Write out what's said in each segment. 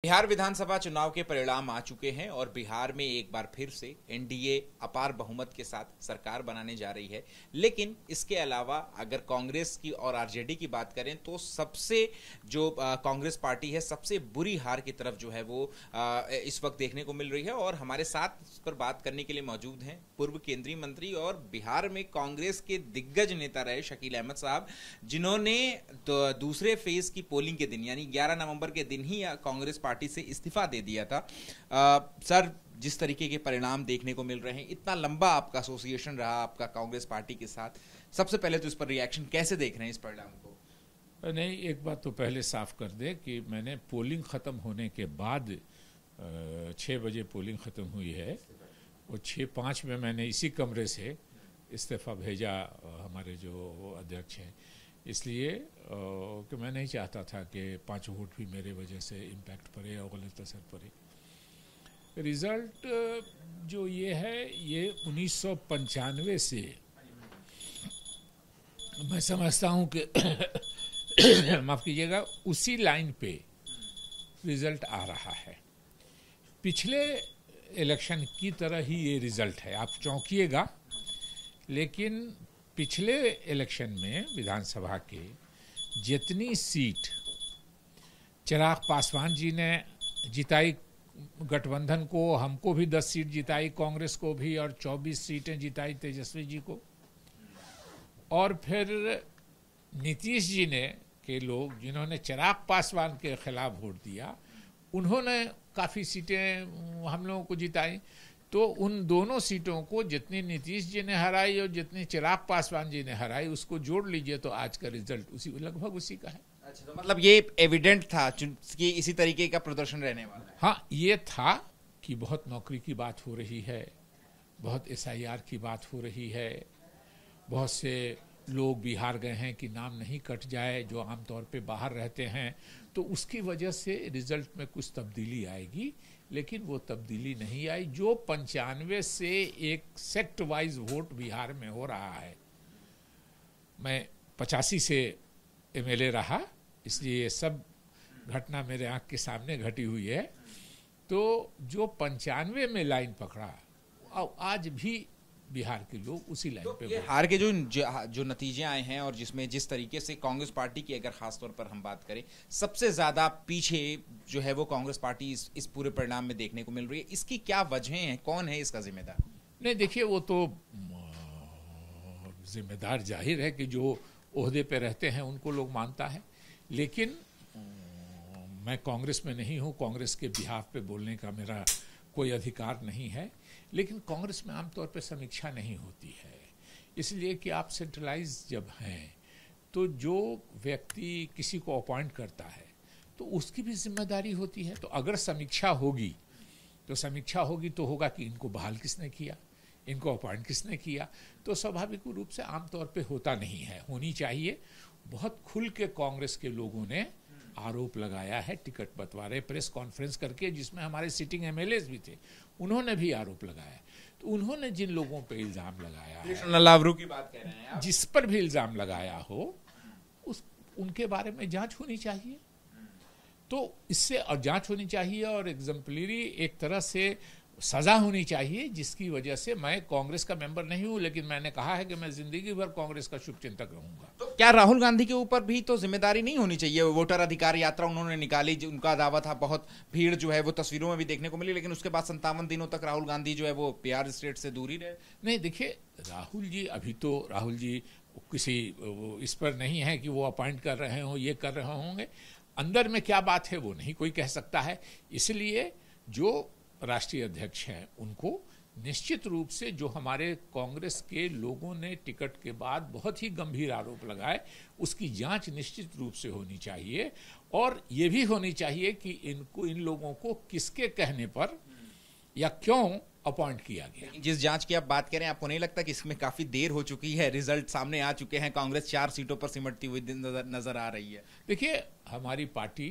बिहार विधानसभा चुनाव के परिणाम आ चुके हैं और बिहार में एक बार फिर से एनडीए अपार बहुमत के साथ सरकार बनाने जा रही है। लेकिन इसके अलावा अगर कांग्रेस की और आरजेडी की बात करें तो सबसे जो कांग्रेस पार्टी है सबसे बुरी हार की तरफ जो है वो इस वक्त देखने को मिल रही है। और हमारे साथ इस पर बात करने के लिए मौजूद हैं पूर्व केंद्रीय मंत्री और बिहार में कांग्रेस के दिग्गज नेता रहे शकील अहमद साहब, जिन्होंने दूसरे फेज की पोलिंग के दिन यानी 11 नवंबर के दिन ही कांग्रेस पार्टी से इस्तीफा दे दिया था। सर, जिस तरीके के परिणाम देखने को मिल रहे हैं, इतना लंबा आपका एसोसिएशन रहा आपका कांग्रेस पार्टी के साथ, सबसे पहले तो इस पर रिएक्शन कैसे देख रहे हैं इस परिणाम को? नहीं, एक बात तो पहले साफ कर दे कि मैंने पोलिंग ख़त्म होने के बाद 6 बजे पोलिंग ख़त्म हुई है और 6:05 में मैंने इसी कमरे से इस्तीफा भेजा हमारे जो अध्यक्ष हैं, इसलिए कि मैं नहीं चाहता था कि 5 वोट भी मेरे वजह से इम्पैक्ट पड़े और गलत असर पड़े। रिज़ल्ट जो ये है, ये 1995 से मैं समझता हूँ कि माफ़ कीजिएगा, उसी लाइन पे रिज़ल्ट आ रहा है। पिछले इलेक्शन की तरह ही ये रिज़ल्ट है, आप चौंकिएगा, लेकिन पिछले इलेक्शन में विधानसभा के जितनी सीट चिराग पासवान जी ने जिताई गठबंधन को, हमको भी 10 सीट जिताई, कांग्रेस को भी, और 24 सीटें जिताई तेजस्वी जी को, और फिर नीतीश जी ने के लोग जिन्होंने चिराग पासवान के खिलाफ वोट दिया, उन्होंने काफ़ी सीटें हम लोगों को जिताई। तो उन दोनों सीटों को जितनी नीतीश जी ने हराई और जितनी चिराग पासवान जी ने हराई, उसको जोड़ लीजिए तो आज का रिजल्ट लगभग उसी का है। अच्छा, तो मतलब ये एविडेंट था कि इसी तरीके का प्रदर्शन रहने वाला है। हाँ, ये था कि बहुत नौकरी की बात हो रही है, बहुत एसआईआर की बात हो रही है, बहुत से लोग बिहार गए हैं कि नाम नहीं कट जाए जो आमतौर पे बाहर रहते हैं, तो उसकी वजह से रिजल्ट में कुछ तब्दीली आएगी, लेकिन वो तब्दीली नहीं आई। जो 95 से एक सेक्ट वाइज वोट बिहार में हो रहा है, मैं 85 से एमएलए रहा, इसलिए ये सब घटना मेरे आंख के सामने घटी हुई है। तो जो 95 में लाइन पकड़ा, और आज भी बिहार के लोग उसी लाइन पे। ये हार के जो नतीजे आए हैं और जिस तरीके से कांग्रेस पार्टी की अगर खास तौर पर हम बात करें, सबसे ज्यादा पीछे जो है वो कांग्रेस पार्टी इस पूरे परिणाम में देखने को मिल रही है, इसकी क्या वजह है, कौन है इसका जिम्मेदार? नहीं, देखिए, वो तो जिम्मेदार जाहिर है कि जो ओहदे पे रहते हैं उनको लोग मानता है, लेकिन मैं कांग्रेस में नहीं हूँ, कांग्रेस के बिहाफ पे बोलने का मेरा कोई अधिकार नहीं है। लेकिन कांग्रेस में आमतौर पे समीक्षा नहीं होती है, इसलिए कि आप सेंट्रलाइज जब हैं तो जो व्यक्ति किसी को अपॉइंट करता है तो उसकी भी जिम्मेदारी होती है। तो अगर समीक्षा होगी तो होगा कि इनको बहाल किसने किया, इनको अपॉइंट किसने किया। तो स्वाभाविक रूप से आमतौर पे होता नहीं है, होनी चाहिए। बहुत खुल के कांग्रेस के लोगों ने आरोप लगाया है, टिकट बंटवारे, प्रेस कॉन्फ्रेंस करके, जिसमें हमारे सिटिंग एमएलएस भी थे, उन्होंने भी आरोप लगाया। तो उन्होंने जिन लोगों पे इल्जाम लगाया है, लावरू की बात कह रहे हैं आप, जिस पर भी इल्जाम लगाया हो, उनके बारे में जांच होनी चाहिए। तो इससे और जांच होनी चाहिए और एग्जाम्पलरी एक तरह से सजा होनी चाहिए, जिसकी वजह से मैं कांग्रेस का मेंबर नहीं हूं, लेकिन मैंने कहा है कि मैं जिंदगी भर कांग्रेस का शुभचिंतक रहूंगा। तो क्या राहुल गांधी के ऊपर भी तो जिम्मेदारी नहीं होनी चाहिए? वोटर अधिकार यात्रा उन्होंने निकाली, उनका दावा था, बहुत भीड़ जो है वो तस्वीरों में भी देखने को मिली, लेकिन उसके बाद 57 दिनों तक राहुल गांधी जो है वो बिहार स्टेट से दूर ही रहे। नहीं, देखिए, राहुल जी किसी इस पर नहीं है कि वो अपॉइंट कर रहे हो, ये कर रहे होंगे, अंदर में क्या बात है वो नहीं कोई कह सकता है। इसलिए जो राष्ट्रीय अध्यक्ष हैं उनको निश्चित रूप से, जो हमारे कांग्रेस के लोगों ने टिकट के बाद बहुत ही गंभीर आरोप लगाए, उसकी जांच निश्चित रूप से होनी चाहिए। और ये भी होनी चाहिए कि इन लोगों को किसके कहने पर या क्यों अपॉइंट किया गया। जिस जांच की आप बात करें, आपको नहीं लगता कि इसमें काफी देर हो चुकी है? रिजल्ट सामने आ चुके हैं, कांग्रेस 4 सीटों पर सिमटती हुई नजर आ रही है। देखिए, हमारी पार्टी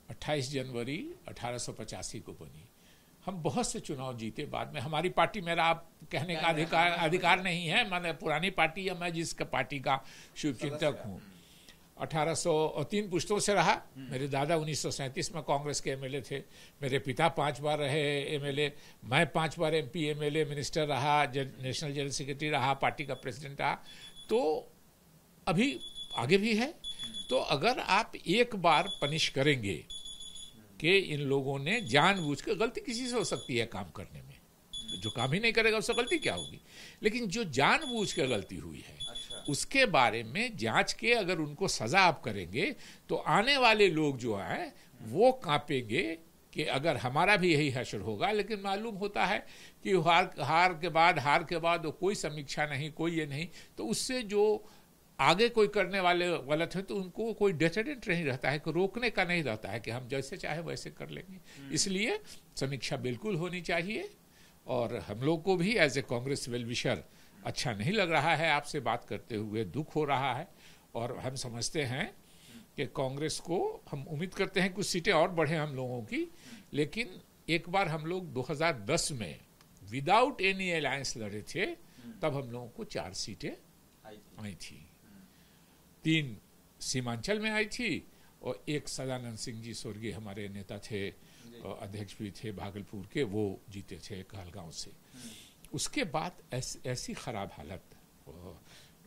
28 जनवरी 1885 को बनी। हम बहुत से चुनाव जीते बाद में। हमारी पार्टी, मेरा आप कहने का अधिकार नहीं है, मैंने पुरानी पार्टी या मैं जिसका पार्टी का शुभचिंतक हूँ, 1803 पुश्तों से रहा। मेरे दादा 1937 में कांग्रेस के एमएलए थे, मेरे पिता 5 बार रहे एमएलए, मैं 5 बार एमपी एमएलए मिनिस्टर रहा, नेशनल जनरल सेक्रेटरी रहा, पार्टी का प्रेसिडेंट रहा, तो अभी आगे भी है। तो अगर आप एक बार पनिश करेंगे कि इन लोगों ने जानबूझकर, गलती किसी से हो सकती है काम करने में, जो काम ही नहीं करेगा उससे गलती क्या होगी, लेकिन जो जानबूझकर गलती हुई है उसके बारे में जांच के अगर उनको सजा आप करेंगे तो आने वाले लोग जो हैं वो कांपेंगे कि अगर हमारा भी यही हश्र होगा। लेकिन मालूम होता है कि हार के बाद कोई समीक्षा नहीं, कोई ये नहीं, तो उससे जो आगे कोई करने वाले गलत है तो उनको कोई डेटरेंट नहीं रहता है, रोकने का नहीं रहता है कि हम जैसे चाहे वैसे कर लेंगे। इसलिए समीक्षा बिल्कुल होनी चाहिए। और हम लोग को भी as a Congress well wisher अच्छा नहीं लग रहा है, आपसे बात करते हुए दुख हो रहा है। और हम समझते हैं कि कांग्रेस को, हम उम्मीद करते हैं कुछ सीटें और बढ़े हम लोगों की, लेकिन एक बार हम लोग 2010 में विदाउट एनी अलायंस लड़े थे, तब हम लोगों को 4 सीटें आई थी। 3 सीमांचल में आई थी और 1 सदानंद सिंह जी स्वर्गीय हमारे नेता थे, अध्यक्ष भी थे भागलपुर के, वो जीते थे कहलगांव से। उसके बाद ऐसी खराब हालत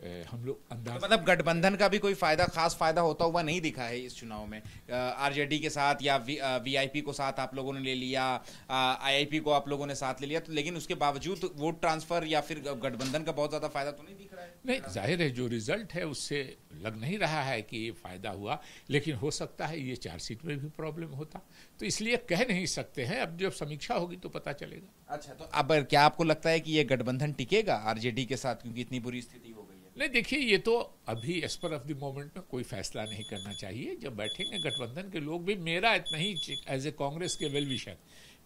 हम लोग अंदाज, मतलब गठबंधन का भी कोई खास फायदा होता हुआ नहीं दिखा है इस चुनाव में। आरजेडी के साथ या वीआईपी को साथ आप लोगों ने ले लिया, आईआईपी को आप लोगों ने साथ ले लिया, तो लेकिन उसके बावजूद वोट ट्रांसफर या फिर गठबंधन का बहुत ज्यादा फायदा तो नहीं दिख रहा है। नहीं, जाहिर है जो रिजल्ट है उससे लग नहीं रहा है कि ये फायदा हुआ, लेकिन हो सकता है ये 4 सीट में भी प्रॉब्लम होता, तो इसलिए कह नहीं सकते हैं। अब जब समीक्षा होगी तो पता चलेगा। अच्छा, तो अब क्या आपको लगता है कि ये गठबंधन टिकेगा आरजेडी के साथ, क्योंकि इतनी बुरी स्थिति हो गई है? नहीं, देखिए, ये तो अभी as per of the moment में कोई फैसला नहीं करना चाहिए। जब बैठेंगे गठबंधन के लोग भी, मेरा इतना ही एज ए कांग्रेस के वेल विशर,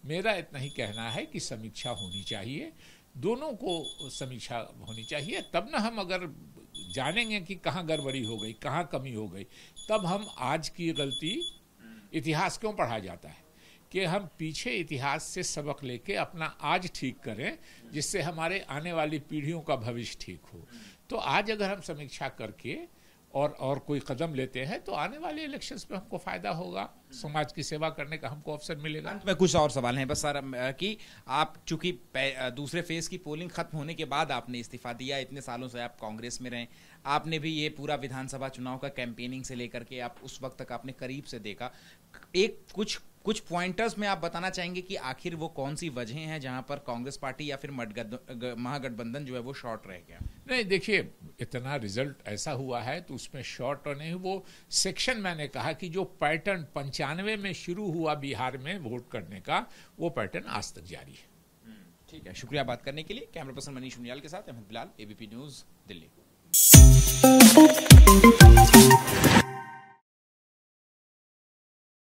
मेरा इतना ही कहना है कि समीक्षा होनी चाहिए, दोनों को समीक्षा होनी चाहिए, तब ना हम अगर जानेंगे कि कहाँ गड़बड़ी हो गई, कहाँ कमी हो गई, तब हम आज की गलती, इतिहास क्यों पढ़ा जाता है कि हम पीछे इतिहास से सबक लेके अपना आज ठीक करें, जिससे हमारे आने वाली पीढ़ियों का भविष्य ठीक हो। तो आज अगर हम समीक्षा करके और कोई कदम लेते हैं तो आने वाले इलेक्शंस में हमको फायदा होगा, समाज की सेवा करने का हमको अवसर मिलेगा। अंत में कुछ और सवाल हैं बस सर, कि आप चूंकि दूसरे फेज की पोलिंग खत्म होने के बाद आपने इस्तीफा दिया, इतने सालों से आप कांग्रेस में रहे, आपने भी ये पूरा विधानसभा चुनाव का कैंपेनिंग से लेकर के आप उस वक्त तक आपने करीब से देखा, कुछ पॉइंटर्स में आप बताना चाहेंगे कि आखिर वो कौन सी वजह हैं जहां पर कांग्रेस पार्टी या फिर महागठबंधन जो है वो शॉर्ट रह गया? नहीं, देखिए, इतना रिजल्ट ऐसा हुआ है तो उसमें शॉर्ट और नहीं, वो सेक्शन मैंने कहा कि जो पैटर्न 95 में शुरू हुआ बिहार में वोट करने का, वो पैटर्न आज तक जारी है। ठीक है, शुक्रिया बात करने के लिए। कैमरा पर्सन मनीष उनियाल के साथ अहमद बिलाल, एबीपी न्यूज, दिल्ली।